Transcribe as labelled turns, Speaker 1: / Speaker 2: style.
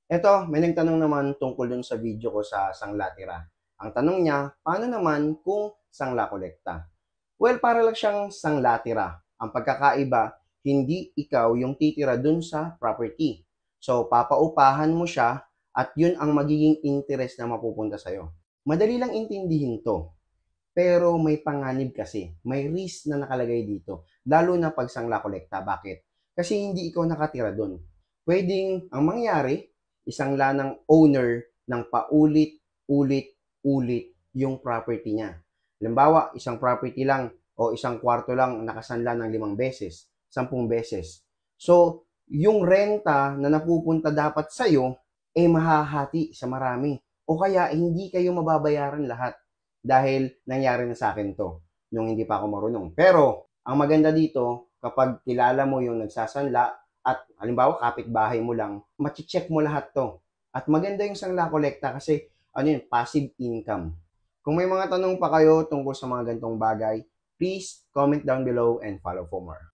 Speaker 1: Eto, may nagtanong naman tungkol dun sa video ko sa sangla tira. Ang tanong niya, paano naman kung sangla kolekta? Well, para lang siyang sangla tira. Ang pagkakaiba, hindi ikaw yung titira dun sa property. So, papaupahan mo siya at yun ang magiging interest na mapupunta sa'yo. Madali lang intindihin to, pero may panganib kasi. May risk na nakalagay dito. Lalo na pag sangla kolekta. Bakit? Kasi hindi ikaw nakatira doon. Pwedeng ang mangyari, isang lanang owner ng paulit-ulit-ulit yung property niya. Halimbawa, isang property lang o isang kwarto lang nakasanla ng 5 beses, 10 beses. So, yung renta na napupunta dapat sa'yo, mahahati sa marami. O kaya, hindi kayo mababayaran lahat dahil nangyari na sa akin to nung hindi pa ako marunong. Pero, ang maganda dito, kapag kilala mo yung nagsasanla at halimbawa kapitbahay mo lang, machi-check mo lahat to. At maganda yung sangla kolekta kasi ano yun, passive income. Kung may mga tanong pa kayo tungkol sa mga gantong bagay, please comment down below and follow for more.